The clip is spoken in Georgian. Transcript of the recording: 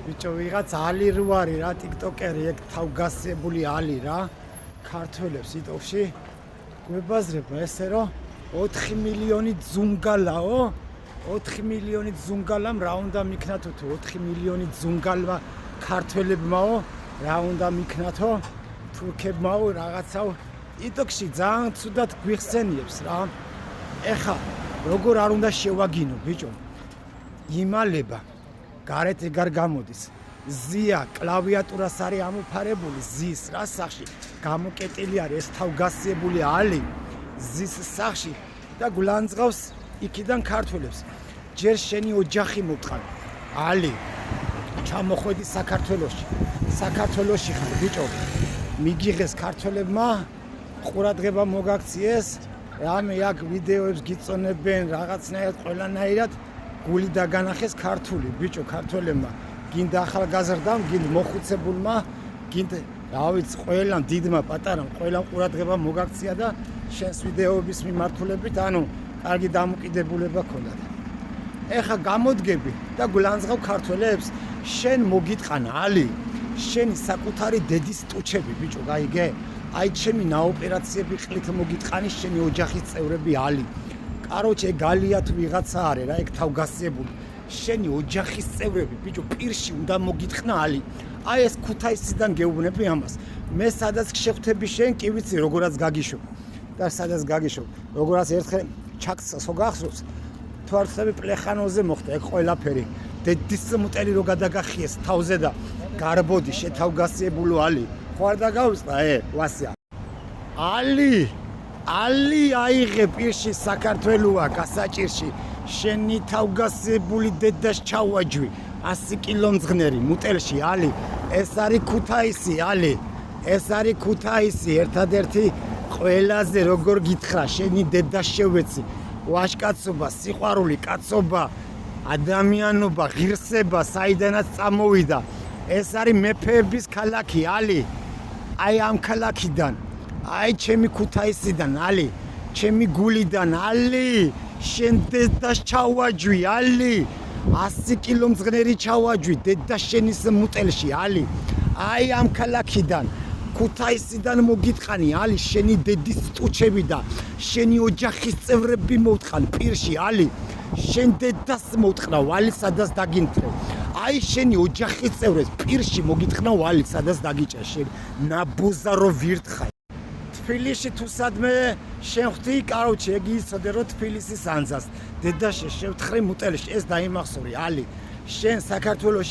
ბიჭო ვიღაც ალი რო არის რა ტიკტოკერი ეგ თავგასებული ალი რა ქართველებს იტოვში გვებაზრება ესე რომ 4 მილიონი ძუნგალაო 4 მილიონი ძუნგალამ რა უნდა მიქნათო თუ 4 მილიონი ძუნგალმა ქართველებმაო რა უნდა მიქნათო თურქებმაო რაღაცაო ტიკტოკში ძალიან ცუდად გვიხსენიებს რა ეხა როგორ არ უნდა შევაგინო ბიჭო იმალება გარეთ ეგარ გამოდის ზია კლავიატურას არის ამოფარებული ზის რა სახში გამოკეტილი არის ეს თავგასიებული ალი ზის სახში და გულანძღავს იქიდან ქართველებს ჯერ შენი ოჯახი მოტყან ალი ჩამოხვედი საქართველოში ხარ ბიჭო მიგიღეს ქართველებმა ყურადღება მოგაქციეს რამე აქ ვიდეოებს გიწონებენ რაღაცნაირად ყველანაირად გული დაგანახეს ქართული ბიჭო ქართველებმა გინდა ახალგაზრდამ გინდა მოხუცებულმა გინდა რა ვიცი ყველამ დიდმა პატარამ ყველამ ყურადღება მოგაქცია და შენს ვიდეოების მიმართულებით ანუ კარგი დამოკიდებულება ქონდათ ეხა გამოდგები და გულანძღავ ქართველებს შენ მოგიტყან ალი შენი საკუთარი დედის ტუჩები ბიჭო გაიგე აი ჩემი ნაოპერაციები ყლით მოგიტყანი შენი ოჯახის წევრები ალი კაროჩე გალია თუ ვიღაცა არის რა ეგ თავგასიებული შენი ოჯახის წევრები ბიჭო პირში უნდა მოგიტყნა ალი აი ეს ქუთაისიდან გეუბნები ამას მე სადაც შეხვდები შენ კი ვიცი როგორაც გაგიშობ და სადაც გაგიშობ როგორაც ერთხელ ჩაკსო გახსოვს თუ არ ხსები პლეხანოზე მოხდა ეგ ყველაფერი დედის მუტელი რო გადაგახიეს თავზე და გარბოდი შეთავგასიებულო ალი ხო არ დაგავიწყდა ვასია ალი აიღე პირში საქართველოა გასაჭირში შენი თავგასებული დედას ჩავაჯვი 100 კილომძღნერი მუტელში ალი ეს არის ქუთაისი ალი ეს არის ქუთაისი ერთადერთი ყველაზე როგორ გითხრა შენი დედას შევეცი ვაჟკაცობა სიყვარული კაცობა ადამიანობა ღირსება საიდანაც წამოვიდა ეს არის მეფეების ქალაქი ალი აი ამ ქალაქიდან აი ჩემი ქუთაისიდან ალი ჩემი გულიდან ალი შენ დედას ჩავაჯვი ალი 100 კილომძღნერი ჩავაჯვი დედას შენის მუტელში ალი აი ამ ქალაქიდან ქუთაისიდან მოგიტყანი ალი შენი დედის ტუჩები და შენი ოჯახის წევრები მოვტყან პირში ალი შენ დედას მოვტყნავ ალი სადაც დაგინთრევ აი შენი ოჯახის წევრებს პირში მოგიტყნავ ალი სადაც დაგიჭერ შენ ნაბუზარო ვირთხარ თბილისში თუ სადმე შევხვდი კაროჩე ეგ იცოდე რომ თბილისის ანძას დედაშე შევთხრი მუტელში ეს დაიმახსოვრე ალი შენ საქართველოში